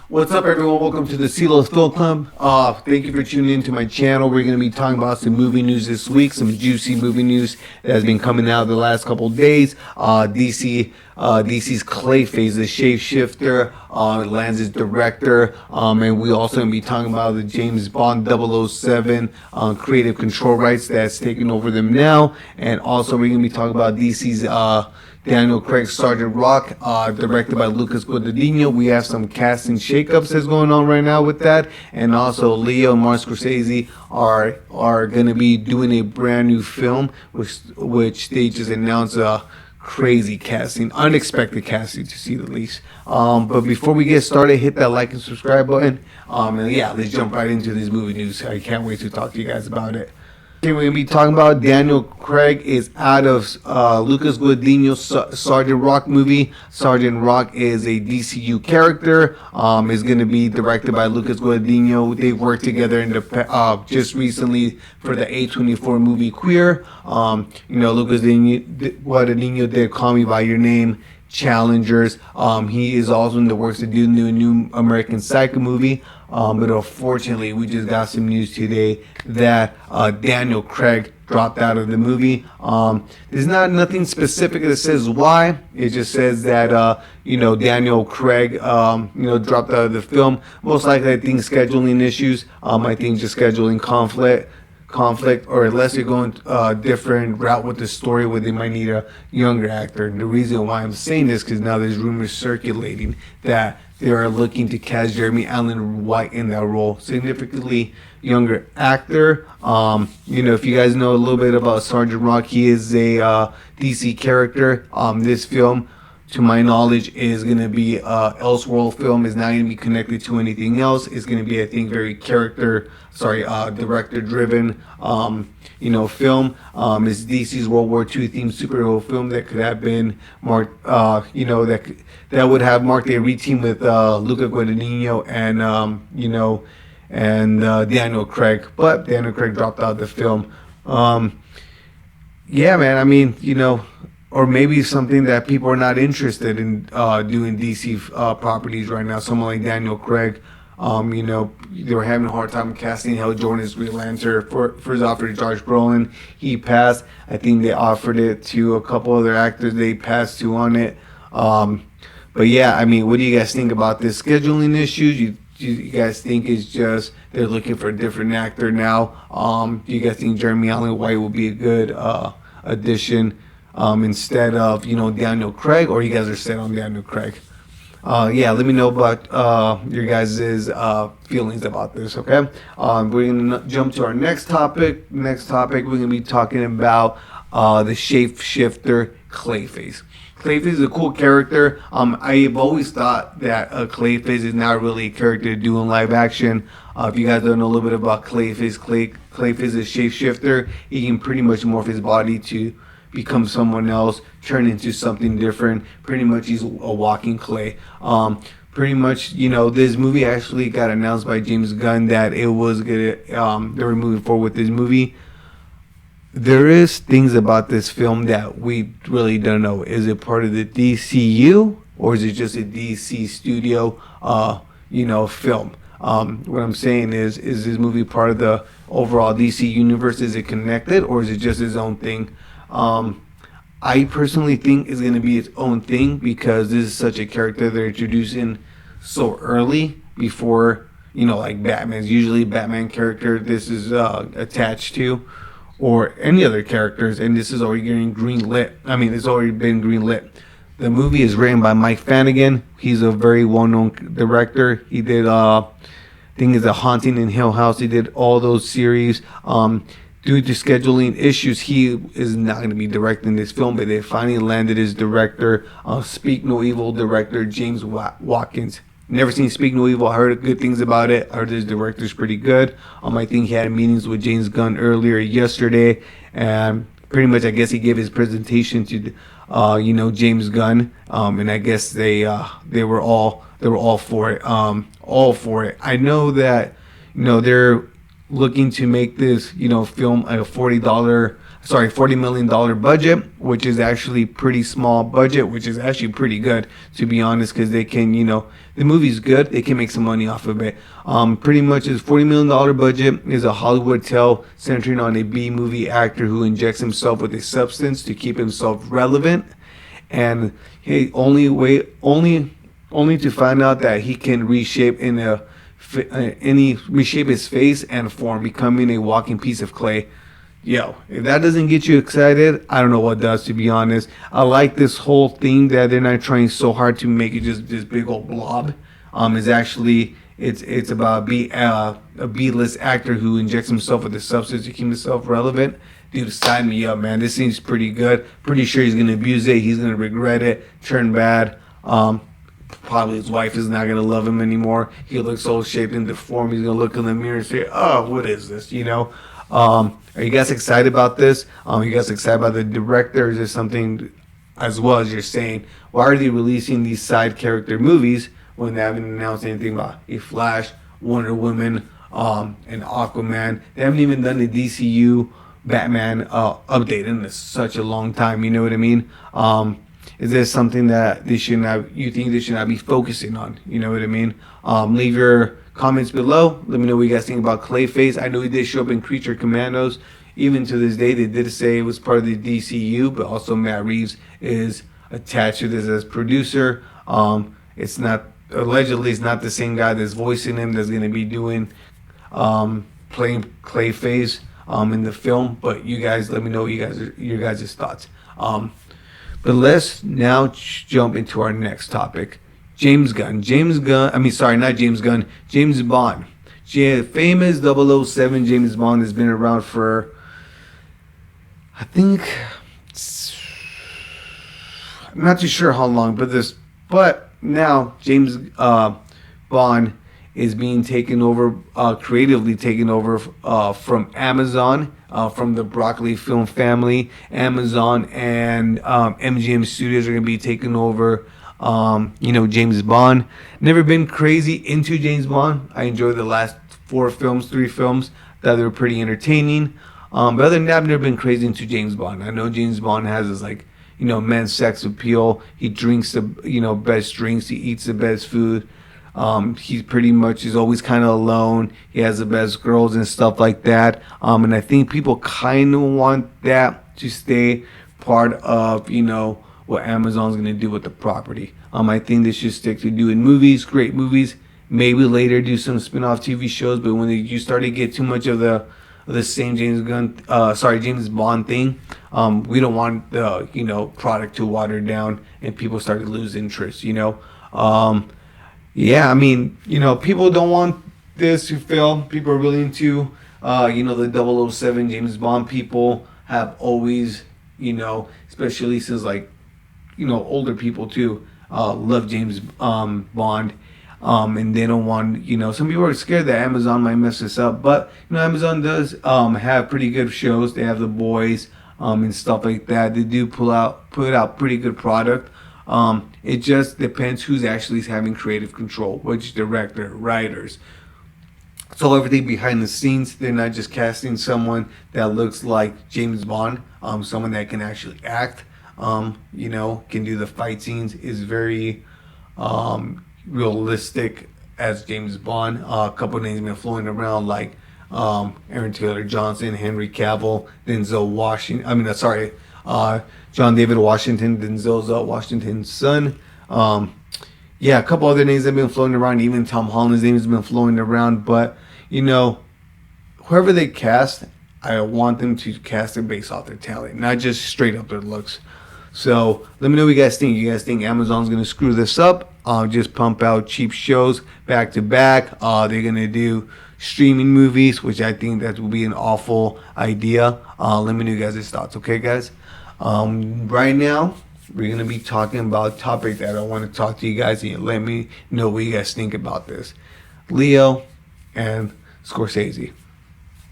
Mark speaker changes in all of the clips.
Speaker 1: What's up, everyone? Welcome to the CeeLo's Film Club. Thank you for tuning into my channel. We're going to be talking about some movie news this week, some juicy movie news that has been coming out the last couple of days. DC's Clayface, the shapeshifter, lands as director, and we also going to be talking about the James Bond 007 creative control rights that's taking over them now, and also we're going to be talking about DC's Daniel Craig Srgt, directed by Lucas Guadagnino. We have some casting shakeups that's going on right now with that, and also Leo and Martin Scorsese are going to be doing a brand new film, which they just announced crazy casting, unexpected casting to see the least. But before we get started, hit that like and subscribe button. And yeah, let's jump right into this movie news. I can't wait to talk to you guys about it. Okay, we're going to be talking about Daniel Craig is out of Lucas Guadagnino's Srgt movie. Srgt is a DCU character. Is going to be directed by Lucas Guadagnino. They worked together in the just recently for the A24 movie Queer. Lucas Guadagnino did Call Me By Your Name, Challengers. He is also in the works to do a new American Psycho movie. But unfortunately, we just got some news today that Daniel Craig dropped out of the movie. There's nothing specific that says why. It just says that Daniel Craig dropped out of the film. Most likely, I think scheduling issues. I think just scheduling conflict, or unless you're going a different route with the story where they might need a younger actor. And the reason why I'm saying this because now there's rumors circulating that they are looking to cast Jeremy Allen White in that role, significantly younger actor. If you guys know a little bit about Srgt, he is a DC character. This film, to my knowledge, is going to be Elseworld film. Is not going to be connected to anything else. It's going to be, I think, very director driven film. It's DC's World War II themed superhero film that could have been marked that would have marked a reteam with Luca Guadagnino and Daniel Craig, but Daniel Craig dropped out of the film. Yeah, man, I mean, or maybe something that people are not interested in doing DC properties right now. Someone like Daniel Craig, they were having a hard time casting Hal Jordan as Green Lantern. First offered to Josh Brolin, he passed. I think they offered it to a couple other actors, they passed to on it. But yeah, I mean, what do you guys think about this scheduling issues? You guys think it's just they're looking for a different actor now? Do you guys think Jeremy Allen White will be a good addition instead of Daniel Craig, or you guys are set on Daniel Craig? Yeah, let me know about your guys' feelings about this, okay? We're going to jump to our next topic. We're going to be talking about the shapeshifter Clayface. Clayface is a cool character. I've always thought that Clayface is not really a character to do in live action. If you guys don't know a little bit about Clayface, Clayface is a shapeshifter. He can pretty much morph his body to become someone else, turn into something different. Pretty much he's a walking clay. Pretty much, this movie actually got announced by James Gunn that it was gonna they were moving forward with this movie. There is things about this film that we really don't know. Is it part of the DCU, or is it just a DC studio film? What I'm saying is this movie part of the overall DC universe? Is it connected, or is it just its own thing? I personally think it's going to be its own thing because this is such a character they're introducing so early before, like Batman's usually Batman character this is attached to, or any other characters, and this is already getting greenlit. I mean, it's already been greenlit. The movie is written by Mike Flanagan. He's a very well-known director. He did, I think it's A Haunting in Hill House. He did all those series. Due to scheduling issues, he is not going to be directing this film, but they finally landed his director, Speak No Evil director, James Watkins. Never seen Speak No Evil. I heard good things about it. I heard his director's pretty good. I think he had meetings with James Gunn earlier yesterday, and pretty much I guess he gave his presentation to James Gunn, and I guess they were all for it. I know that they're looking to make this film a $40 $40 million budget, which is actually pretty small budget, which is actually pretty good, to be honest, because they can, the movie's good, they can make some money off of it. Pretty much is $40 million budget, is a Hollywood tale centering on a B movie actor who injects himself with a substance to keep himself relevant, and only to find out that he can reshape reshape his face and form, becoming a walking piece of clay. Yo, if that doesn't get you excited, I don't know what does, to be honest. I like this whole thing that they're not trying so hard to make it just this big old blob. Is actually it's about a B-list actor who injects himself with a substance to keep himself relevant. Dude, sign me up, man. This seems pretty good. Pretty sure he's gonna abuse it. He's gonna regret it, turn bad. Probably his wife is not gonna love him anymore. He looks so shaped and deformed. He's gonna look in the mirror and say, "Oh, what is this?" Are you guys excited about this? Are you guys excited about the director? Is there something, as well as you're saying, why are they releasing these side character movies when they haven't announced anything about a Flash, Wonder Woman, and Aquaman? They haven't even done the DCU Batman update in such a long time. You know what I mean? Is there something that they should not? You think they should not be focusing on? You know what I mean? Leave your comments below. Let me know what you guys think about Clayface. I know he did show up in Creature Commandos. Even to this day, they did say it was part of the DCU, but also Matt Reeves is attached to this as producer. It's not, allegedly, it's not the same guy that's voicing him that's going to be doing playing Clayface in the film. But you guys, let me know your guys' thoughts. But let's now jump into our next topic. James Bond. Famous 007 James Bond has been around for, I think, I'm not too sure how long, but now James Bond is being taken over, creatively taken over from Amazon, from the Broccoli film family. Amazon and MGM Studios are going to be taking over James Bond. Never been crazy into James Bond. I enjoyed the last 3 films that they were pretty entertaining. But other than that, I've never been crazy into James Bond. I know James Bond has this men's sex appeal. He drinks the best drinks. He eats the best food. He's pretty much is always kind of alone. He has the best girls and stuff like that. And I think people kind of want that to stay part of what Amazon's going to do with the property. I think they should stick to doing movies, great movies. Maybe later do some spin-off TV shows. But when you start to get too much of the same James Bond thing, we don't want the product to water down and people start to lose interest. Yeah, I mean, people don't want this to fail. People are really into the 007 James Bond. People have always, especially since older people too, love James Bond. And they don't want, some people are scared that Amazon might mess this up. But, Amazon does have pretty good shows. They have The Boys and stuff like that. They do put out pretty good product. It just depends who's actually having creative control, which director, writers. So everything behind the scenes, they're not just casting someone that looks like James Bond, someone that can actually act, can do the fight scenes, is very realistic as James Bond. A couple of names have been flowing around like Aaron Taylor Johnson, Henry Cavill, Denzel Washington. John David Washington, Denzel Washington's son. A couple other names have been floating around. Even Tom Holland's name has been flowing around. But, whoever they cast, I want them to cast it based off their talent, not just straight up their looks. So let me know what you guys think. You guys think Amazon's going to screw this up? Just pump out cheap shows back to back? They're going to do streaming movies, which I think that will be an awful idea. Let me know you guys' thoughts. Okay, guys? Right now, we're going to be talking about a topic that I want to talk to you guys, and you let me know what you guys think about this. Leo and Scorsese.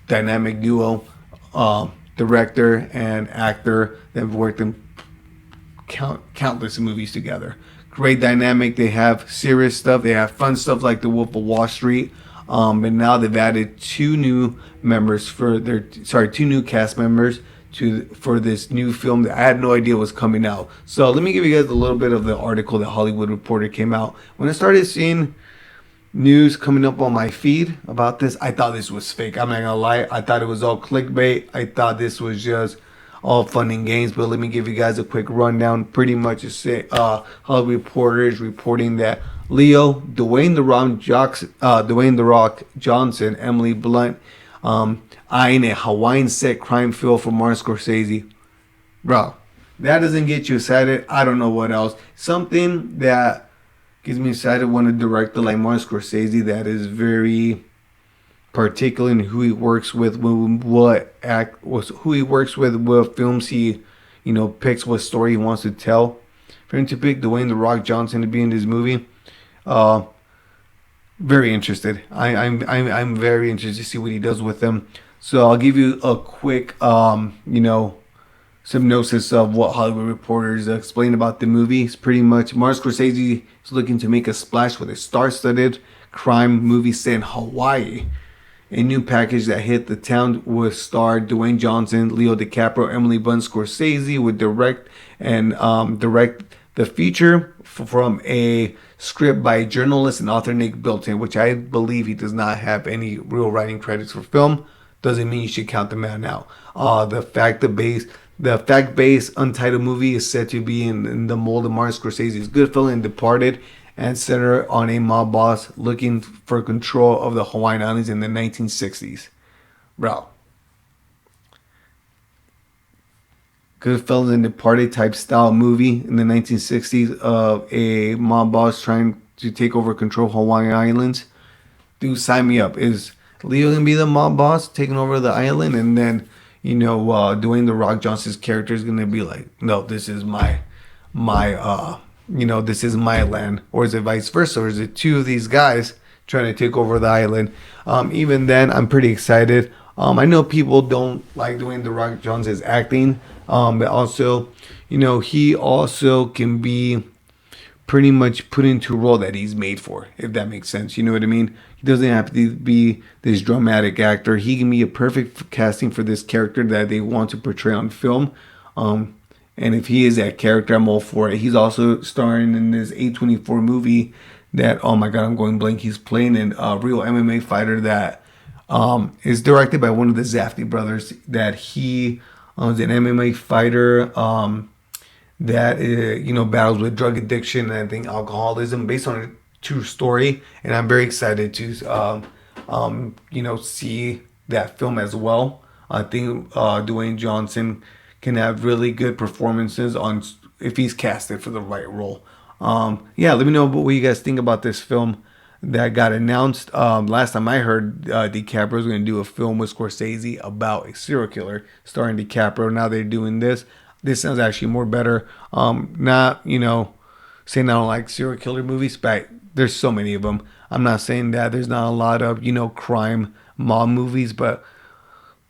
Speaker 1: Dynamic duo, director and actor that have worked in countless movies together. Great dynamic. They have serious stuff. They have fun stuff like The Wolf of Wall Street. And now they've added two new cast members for this new film that I had no idea was coming out. So let me give you guys a little bit of the article that Hollywood Reporter came out. When I started seeing news coming up on my feed about this, I thought this was fake. I'm not gonna lie. I thought it was all clickbait. I thought this was just all fun and games. But let me give you guys a quick rundown. Pretty much, Hollywood Reporter is reporting that Leo, Dwayne the Rock Johnson, Emily Blunt, eyeing a Hawaiian set crime film for Martin Scorsese. Bro, that doesn't get you excited. I don't know what else. Something that gets me excited when a director like Martin Scorsese that is very particular in who he works with, what films he, picks, what story he wants to tell. For him to pick Dwayne the Rock Johnson to be in this movie, very interested. I'm very interested to see what he does with them. So I'll give you a quick synopsis of what Hollywood Reporters explain about the movie. It's pretty much Martin Scorsese is looking to make a splash with a star-studded crime movie set in Hawaii. A new package that hit the town will star Dwayne Johnson, Leo DiCaprio, Emily Blunt. Scorsese would direct the feature from a script by journalist and author Nick Bilton, which I believe he does not have any real writing credits for film. Doesn't mean you should count the man out. The fact-based untitled movie is said to be in the mold of Martin Scorsese's Goodfellas and Departed, and center on a mob boss looking for control of the Hawaiian Islands in the 1960s. Bro. Goodfellas and Departed type style movie in the 1960s of a mob boss trying to take over control of Hawaiian Islands. Dude, sign me up. Is Leo gonna be the mob boss taking over the island, and then Dwayne the Rock Johnson's character is gonna be like, no, this is my this is my land, or is it vice versa, or is it two of these guys trying to take over the island? Even then, I'm pretty excited. I know people don't like Dwayne the Rock Johnson's acting, but also, he also can be pretty much put into a role that he's made for, if that makes sense. You know what I mean? He doesn't have to be this dramatic actor. He can be a perfect casting for this character that they want to portray on film. And if he is that character, I'm all for it. He's also starring in this A24 movie that, oh my God, I'm going blank. He's playing a real MMA fighter that is directed by one of the Safdie brothers. That he is an MMA fighter that battles with drug addiction and I think alcoholism, based on a true story. And I'm very excited to see that film as well. I think Dwayne Johnson can have really good performances if he's casted for the right role. Let me know what you guys think about this film that got announced. Last time I heard, DiCaprio was going to do a film with Scorsese about a serial killer starring DiCaprio. Now they're doing this. This sounds actually more better. Not, saying I don't like serial killer movies, but there's so many of them. I'm not saying that there's not a lot of, crime mob movies, but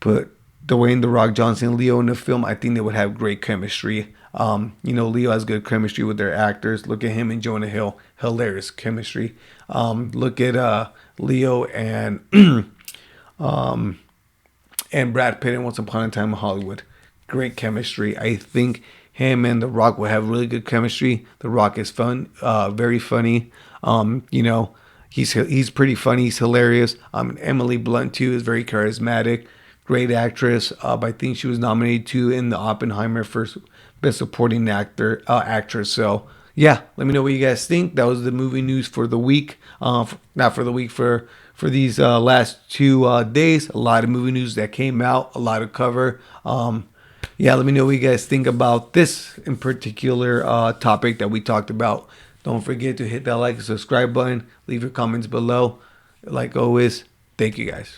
Speaker 1: Dwayne the Rock Johnson and Leo in the film, I think they would have great chemistry. Leo has good chemistry with their actors. Look at him and Jonah Hill, hilarious chemistry. Look at Leo and Brad Pitt in Once Upon a Time in Hollywood, great chemistry. I think him and The Rock will have really good chemistry. The Rock is fun, very funny. He's pretty funny. He's hilarious. Emily Blunt too is very charismatic. Great actress. I think she was nominated too in the Oppenheimer for Best Supporting Actress. So yeah, let me know what you guys think. That was the movie news for the week. Not for the week, for these last 2 days. A lot of movie news that came out. A lot of cover. Let me know what you guys think about this in particular topic that we talked about. Don't forget to hit that like and subscribe button. Leave your comments below. Like always, thank you guys.